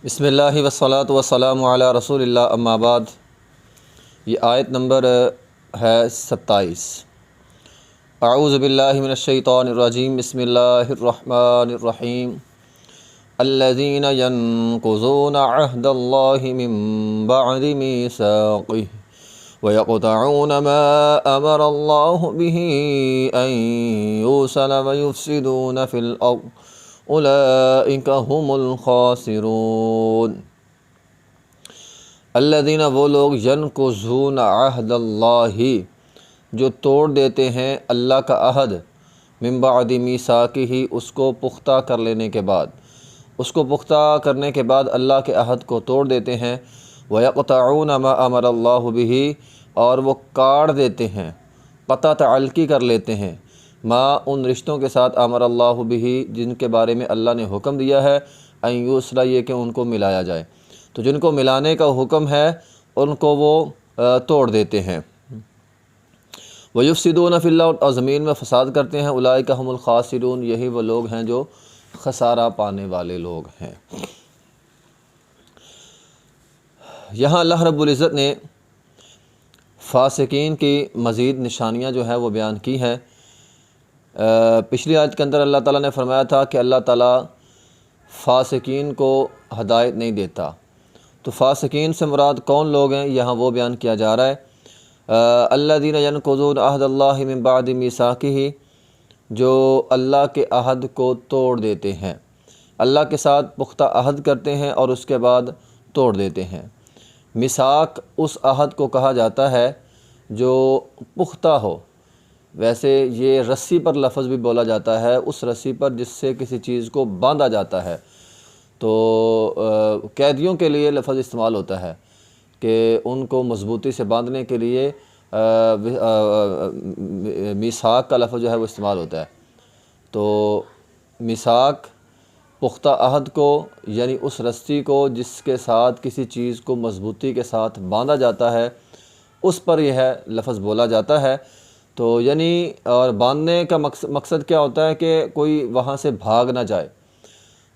بسم اللہ والصلاۃ والسلام علی رسول اللہ اما بعد۔ یہ آیت نمبر ہے 27۔ اعوذ باللہ من الشیطان الرجیم، بسم اللہ الرحمن الرحیم۔ الذین ینقضون عہد اللہ من بعد میثاقہ ویقطعون ما امر اللہ بہ ان یوصل ویفسدون فی الارض اولئک هم الخاسرون۔ الذین، وہ لوگ، ینقضون عہد اللہ، جو توڑ دیتے ہیں اللہ کا عہد، من بعد میثاقہ، اس کو پختہ کر لینے کے بعد، اس کو پختہ کرنے کے بعد اللہ کے عہد کو توڑ دیتے ہیں۔ وَيَقْطَعُونَ مَا أَمَرَ اللَّهُ بِهِ، اور وہ کاٹ دیتے ہیں، قطع تعلقی کر لیتے ہیں، ما، ان رشتوں کے ساتھ، امر اللہ بہ، جن کے بارے میں اللہ نے حکم دیا ہے، ان یوصل، یہ کہ ان کو ملایا جائے، تو جن کو ملانے کا حکم ہے ان کو وہ توڑ دیتے ہیں۔ وَيُفْسِدُونَ فِي الْأَرْضِ، اور زمین میں فساد کرتے ہیں۔ اولئک هم الخاسرون، یہی وہ لوگ ہیں جو خسارہ پانے والے لوگ ہیں۔ یہاں اللہ رب العزت نے فاسقین کی مزید نشانیاں جو ہیں وہ بیان کی ہیں۔ پچھلی آیت کے اندر اللہ تعالیٰ نے فرمایا تھا کہ اللہ تعالیٰ فاسقین کو ہدایت نہیں دیتا، تو فاسقین سے مراد کون لوگ ہیں یہاں وہ بیان کیا جا رہا ہے۔ الذین ینقضون عہد اللہ من بعد میثاقہ، جو اللہ کے عہد کو توڑ دیتے ہیں، اللہ کے ساتھ پختہ عہد کرتے ہیں اور اس کے بعد توڑ دیتے ہیں۔ میثاق اس عہد کو کہا جاتا ہے جو پختہ ہو، ویسے یہ رسی پر لفظ بھی بولا جاتا ہے، اس رسی پر جس سے کسی چیز کو باندھا جاتا ہے، تو قیدیوں کے لیے لفظ استعمال ہوتا ہے کہ ان کو مضبوطی سے باندھنے کے لیے میثاق کا لفظ جو ہے وہ استعمال ہوتا ہے۔ تو میثاق پختہ عہد کو، یعنی اس رسی کو جس کے ساتھ کسی چیز کو مضبوطی کے ساتھ باندھا جاتا ہے، اس پر یہ ہے لفظ بولا جاتا ہے۔ تو یعنی اور باندھنے کا مقصد کیا ہوتا ہے کہ کوئی وہاں سے بھاگ نہ جائے،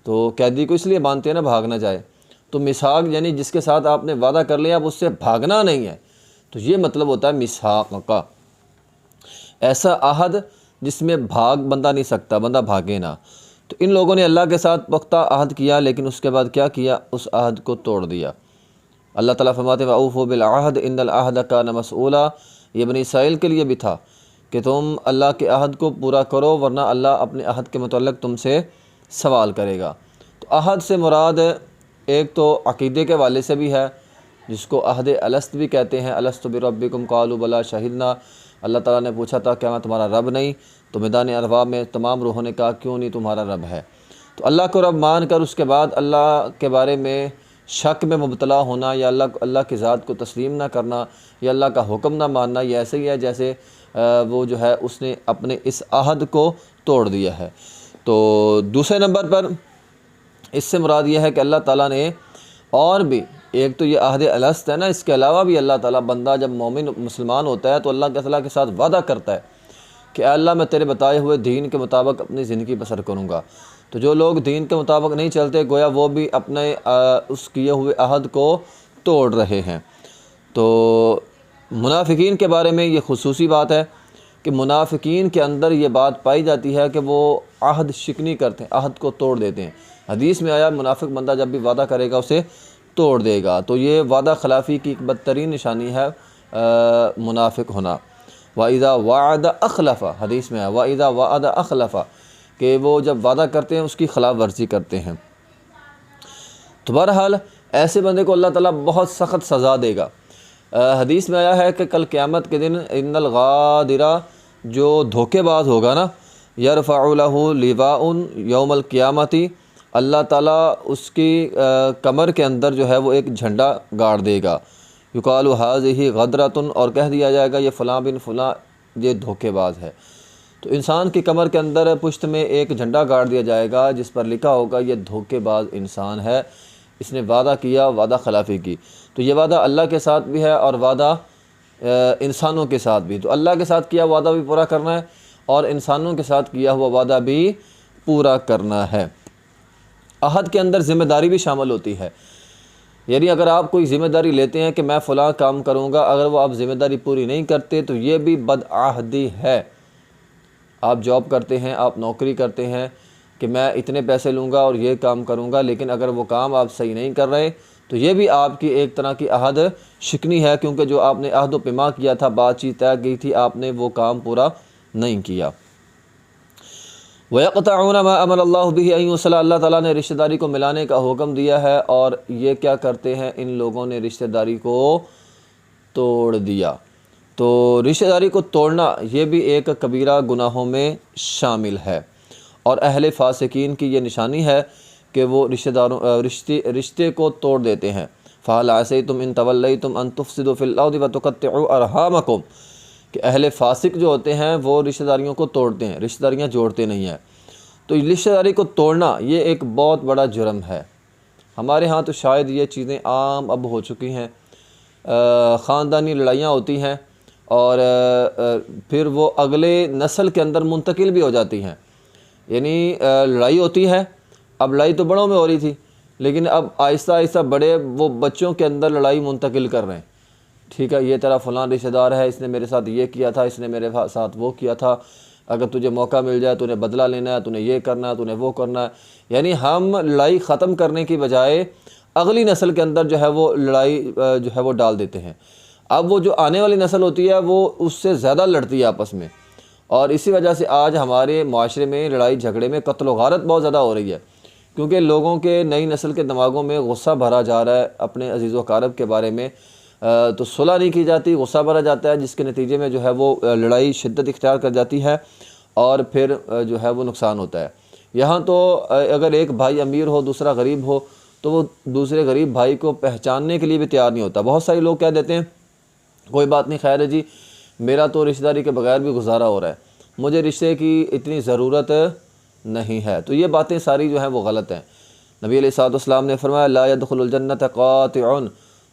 تو قیدی کو اس لیے باندھتے ہیں نا، بھاگ نہ جائے۔ تو میثاق یعنی جس کے ساتھ آپ نے وعدہ کر لیا، اب اس سے بھاگنا نہیں ہے، تو یہ مطلب ہوتا ہے میثاق کا، ایسا عہد جس میں بھاگ بندہ نہیں سکتا، بندہ بھاگے نہ۔ تو ان لوگوں نے اللہ کے ساتھ پختہ عہد کیا، لیکن اس کے بعد کیا کیا، اس عہد کو توڑ دیا۔ اللہ تعالیٰ فرماتے ہیں وَأَوْفُوا بِالْعَهْدِ إِنَّ الْعَهْدَ كَانَ مَسْئُولًا، یہ بنی اسرائیل کے لیے بھی تھا کہ تم اللہ کے عہد کو پورا کرو، ورنہ اللہ اپنے عہد کے متعلق تم سے سوال کرے گا۔ تو عہد سے مراد ایک تو عقیدے کے والے سے بھی ہے، جس کو عہد الست بھی کہتے ہیں، الست بربکم قالوا بلی شہدنا۔ اللہ تعالیٰ نے پوچھا تھا کیا میں تمہارا رب نہیں؟ تو میدان ارواح میں تمام روحوں نے کہا کیوں نہیں، تمہارا رب ہے۔ تو اللہ کو رب مان کر اس کے بعد اللہ کے بارے میں شک میں مبتلا ہونا، یا اللہ کی ذات کو تسلیم نہ کرنا، یا اللہ کا حکم نہ ماننا، یہ ایسے ہی ہے جیسے وہ جو ہے اس نے اپنے اس عہد کو توڑ دیا ہے۔ تو دوسرے نمبر پر اس سے مراد یہ ہے کہ اللہ تعالیٰ نے اور بھی، ایک تو یہ عہد الست ہے نا، اس کے علاوہ بھی اللہ تعالیٰ، بندہ جب مومن مسلمان ہوتا ہے تو اللہ تعالیٰ کے ساتھ وعدہ کرتا ہے کہ اے اللہ میں تیرے بتائے ہوئے دین کے مطابق اپنی زندگی بسر کروں گا۔ تو جو لوگ دین کے مطابق نہیں چلتے، گویا وہ بھی اپنے اس کیے ہوئے عہد کو توڑ رہے ہیں۔ تو منافقین کے بارے میں یہ خصوصی بات ہے کہ منافقین کے اندر یہ بات پائی جاتی ہے کہ وہ عہد شکنی کرتے ہیں، عہد کو توڑ دیتے ہیں۔ حدیث میں آیا منافق بندہ جب بھی وعدہ کرے گا اسے توڑ دے گا، تو یہ وعدہ خلافی کی ایک بدترین نشانی ہے منافق ہونا۔ وَإِذَا وَعَدَ أَخْلَفَ، حدیث میں آیا وَإِذَا وَعَدَ أَخْلَفَ، کہ وہ جب وعدہ کرتے ہیں اس کی خلاف ورزی کرتے ہیں۔ تو بہرحال ایسے بندے کو اللہ تعالیٰ بہت سخت سزا دے گا۔ حدیث میں آیا ہے کہ کل قیامت کے دن ان الغادر، جو دھوکے باز ہوگا نا، یرفع لہ لواء یوم القیامت، اللہ تعالیٰ اس کی کمر کے اندر جو ہے وہ ایک جھنڈا گاڑ دے گا، یقال ھذہ غدرۃ، اور کہہ دیا جائے گا یہ فلاں بن فلاں یہ دھوکے باز ہے۔ تو انسان کی کمر کے اندر پشت میں ایک جھنڈا گاڑ دیا جائے گا جس پر لکھا ہوگا یہ دھوکے باز انسان ہے، اس نے وعدہ کیا، وعدہ خلافی کی۔ تو یہ وعدہ اللہ کے ساتھ بھی ہے اور وعدہ انسانوں کے ساتھ بھی۔ تو اللہ کے ساتھ کیا وعدہ بھی پورا کرنا ہے اور انسانوں کے ساتھ کیا ہوا وعدہ بھی پورا کرنا ہے۔ عہد کے اندر ذمہ داری بھی شامل ہوتی ہے، یعنی اگر آپ کوئی ذمہ داری لیتے ہیں کہ میں فلاں کام کروں گا، اگر وہ آپ ذمہ داری پوری نہیں کرتے تو یہ بھی بدعہدی ہے۔ آپ جاب کرتے ہیں، آپ نوکری کرتے ہیں کہ میں اتنے پیسے لوں گا اور یہ کام کروں گا، لیکن اگر وہ کام آپ صحیح نہیں کر رہے تو یہ بھی آپ کی ایک طرح کی عہد شکنی ہے، کیونکہ جو آپ نے عہد و پیما کیا تھا، بات چیت طے کی تھی، آپ نے وہ کام پورا نہیں کیا۔ وَيَقْطَعُونَ مَا أَمَرَ اللَّهُ بِهِ أَن يُوصَلَ، اللہ تعالیٰ نے رشتہ داری کو ملانے کا حکم دیا ہے، اور یہ کیا کرتے ہیں، ان لوگوں نے رشتہ داری کو توڑ دیا۔ تو رشتہ داری کو توڑنا یہ بھی ایک کبیرہ گناہوں میں شامل ہے، اور اہل فاسقین کی یہ نشانی ہے کہ وہ رشتے کو توڑ دیتے ہیں۔ فَهَلْ عَسَيْتُمْ إِن تَوَلَّيْتُمْ أَن تُفْسِدُوا فِي الْأَرْضِ وَتُقَطِّعُوا أَرْحَامَكُمْ، کہ اہل فاسق جو ہوتے ہیں وہ رشتہ داریوں کو توڑتے ہیں، رشتہ داریاں جوڑتے نہیں ہیں۔ تو رشتہ داری کو توڑنا یہ ایک بہت بڑا جرم ہے۔ ہمارے ہاں تو شاید یہ چیزیں عام اب ہو چکی ہیں، خاندانی لڑائیاں ہوتی ہیں اور پھر وہ اگلے نسل کے اندر منتقل بھی ہو جاتی ہیں، یعنی لڑائی ہوتی ہے، اب لڑائی تو بڑوں میں ہو رہی تھی، لیکن اب آہستہ آہستہ بڑے وہ بچوں کے اندر لڑائی منتقل کر رہے ہیں۔ ٹھیک ہے، یہ تیرا فلاں رشتہ دار ہے، اس نے میرے ساتھ یہ کیا تھا، اس نے میرے ساتھ وہ کیا تھا، اگر تجھے موقع مل جائے تو نے بدلہ لینا ہے، تو نے یہ کرنا ہے، تو نے وہ کرنا ہے۔ یعنی ہم لڑائی ختم کرنے کی بجائے اگلی نسل کے اندر جو ہے وہ لڑائی جو ہے وہ ڈال دیتے ہیں۔ اب وہ جو آنے والی نسل ہوتی ہے وہ اس سے زیادہ لڑتی ہے آپس میں، اور اسی وجہ سے آج ہمارے معاشرے میں لڑائی جھگڑے میں قتل و غارت بہت زیادہ ہو رہی ہے، کیونکہ لوگوں کے نئی نسل کے دماغوں میں غصہ بھرا جا رہا ہے اپنے عزیز و اقارب کے بارے میں، تو صلح نہیں کی جاتی، غصہ بھرا جاتا ہے، جس کے نتیجے میں جو ہے وہ لڑائی شدت اختیار کر جاتی ہے، اور پھر جو ہے وہ نقصان ہوتا ہے۔ یہاں تو اگر ایک بھائی امیر ہو دوسرا غریب ہو تو وہ دوسرے غریب بھائی کو پہچاننے کے لیے بھی تیار نہیں ہوتا۔ بہت سارے لوگ کہہ دیتے ہیں کوئی بات نہیں، خیر ہے جی، میرا تو رشتہ داری کے بغیر بھی گزارا ہو رہا ہے، مجھے رشتے کی اتنی ضرورت نہیں ہے۔ تو یہ باتیں ساری جو ہیں وہ غلط ہیں۔ نبی علیہ الصلوۃ والسلام نے فرمایا لا يدخل الجنت قاطع،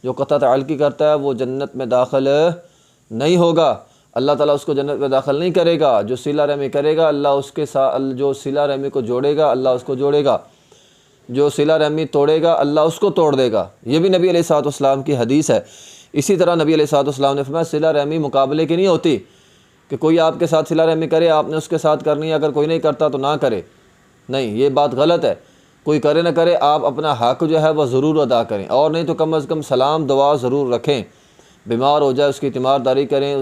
جو قطع تعلقی کرتا ہے وہ جنت میں داخل نہیں ہوگا، اللہ تعالیٰ اس کو جنت میں داخل نہیں کرے گا۔ جو صلہ رحمی کرے گا اللہ اس کے ساتھ، جو صلہ رحمی کو جوڑے گا اللہ اس کو جوڑے گا، جو صلہ رحمی توڑے گا اللہ اس کو توڑ دے گا۔ یہ بھی نبی علیہ الصلوۃ والسلام کی حدیث ہے۔ اسی طرح نبی علیہ الصلوۃ والسلام نے فرمایا صلہ رحمی مقابلے کی نہیں ہوتی کہ کوئی آپ کے ساتھ صلہ رحمی کرے آپ نے اس کے ساتھ کرنی ہے، اگر کوئی نہیں کرتا تو نہ کرے، نہیں، یہ بات غلط ہے۔ کوئی کرے نہ کرے آپ اپنا حق جو ہے وہ ضرور ادا کریں، اور نہیں تو کم از کم سلام دعا ضرور رکھیں، بیمار ہو جائے اس کی تیمارداری کریں،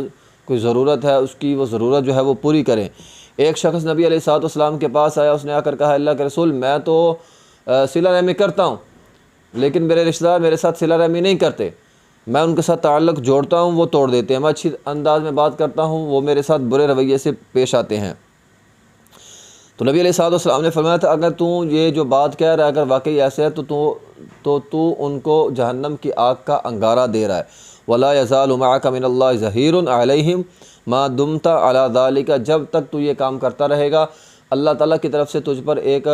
کوئی ضرورت ہے اس کی وہ ضرورت جو ہے وہ پوری کریں۔ ایک شخص نبی علیہ الصلوۃ والسلام کے پاس آیا، اس نے آ کر کہا اللہ کے رسول میں تو صلہ رحمی کرتا ہوں لیکن میرے رشتہ دار میرے ساتھ صلہ رحمی نہیں کرتے، میں ان کے ساتھ تعلق جوڑتا ہوں وہ توڑ دیتے ہیں، میں اچھی انداز میں بات کرتا ہوں وہ میرے ساتھ برے رویے سے پیش آتے ہیں۔ تو نبی علیہ الصلوۃ والسلام نے فرمایا تھا اگر تو یہ جو بات کہہ رہا ہے اگر واقعی ایسے ہے تو ان کو جہنم کی آگ کا انگارہ دے رہا ہے۔ وَلَا يَزَالُ مَعَكَ مِنَ اللَّهِ ظَهِيرٌ عَلَيْهِمْ مَا دُمْتَ عَلَى ذَلِكَ، جب تک تو یہ کام کرتا رہے گا اللہ تعالیٰ کی طرف سے تجھ پر ایک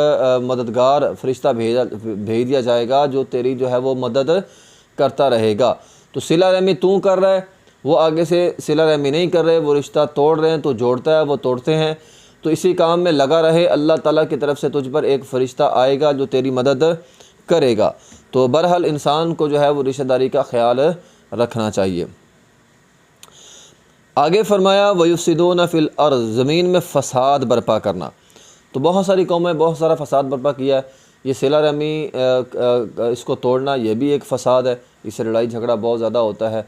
مددگار فرشتہ بھیج دیا جائے گا جو تیری جو ہے وہ مدد کرتا رہے گا۔ تو صلہ رحمی تو کر رہا ہے، وہ آگے سے صلہ رحمی نہیں کر رہے، وہ رشتہ توڑ رہے ہیں، تو جوڑتا ہے وہ توڑتے ہیں، تو اسی کام میں لگا رہے، اللہ تعالیٰ کی طرف سے تجھ پر ایک فرشتہ آئے گا جو تیری مدد کرے گا۔ تو بہرحال انسان کو جو ہے وہ رشتہ داری کا خیال رکھنا چاہیے۔ آگے فرمایا وَيُفْسِدُونَ فِي الْأَرْضِ، زمین میں فساد برپا کرنا۔ تو بہت ساری قومیں بہت سارا فساد برپا کیا ہے، یہ صلہ رحمی اس کو توڑنا یہ بھی ایک فساد ہے، اس سے لڑائی جھگڑا بہت زیادہ ہوتا ہے۔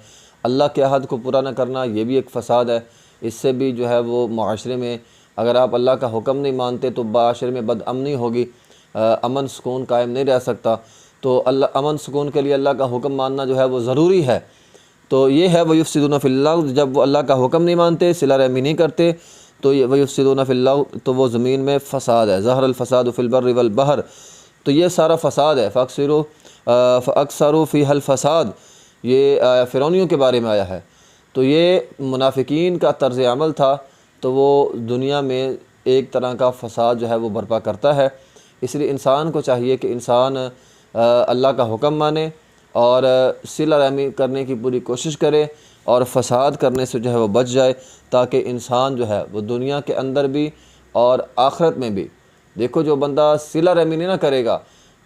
اللہ کے عہد کو پورا نہ کرنا یہ بھی ایک فساد ہے، اس سے بھی جو ہے وہ معاشرے میں اگر آپ اللہ کا حکم نہیں مانتے تو معاشرے میں بد امنی ہوگی، امن سکون قائم نہیں رہ سکتا۔ تو امن سکون کے لیے اللہ کا حکم ماننا جو ہے وہ ضروری ہے۔ تو یہ ہے وَيُفْسِدُونَ فِي الْأَرْضِ، جب وہ اللہ کا حکم نہیں مانتے، صلہ رحمی نہیں کرتے، تو یہ وَيُفْسِدُونَ فِي الْأَرْضِ، تو وہ زمین میں فساد ہے۔ ظَهَرَ الْفَسَادُ فِي الْبَرِّ وَالْبَحْرِ، تو یہ سارا فساد ہے۔ فَأَكْثَرُوا فِيهَا الْفَسَادِ، یہ فرعونیوں کے بارے میں آیا ہے۔ تو یہ منافقین کا طرز عمل تھا، تو وہ دنیا میں ایک طرح کا فساد جو ہے وہ برپا کرتا ہے۔ اس لیے انسان کو چاہیے کہ انسان اللہ کا حکم مانے اور صلہ رحمی کرنے کی پوری کوشش کرے اور فساد کرنے سے جو ہے وہ بچ جائے، تاکہ انسان جو ہے وہ دنیا کے اندر بھی اور آخرت میں بھی، دیکھو جو بندہ صلہ رحمی نہیں نہ کرے گا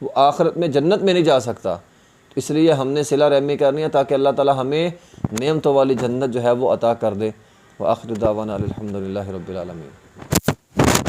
وہ آخرت میں جنت میں نہیں جا سکتا، اس لیے ہم نے صلہ رحمی کرنی ہے تاکہ اللہ تعالی ہمیں نعمتوں والی جنت جو ہے وہ عطا کر دے۔ وآخر دعوانا الحمد للہ رب العالمین۔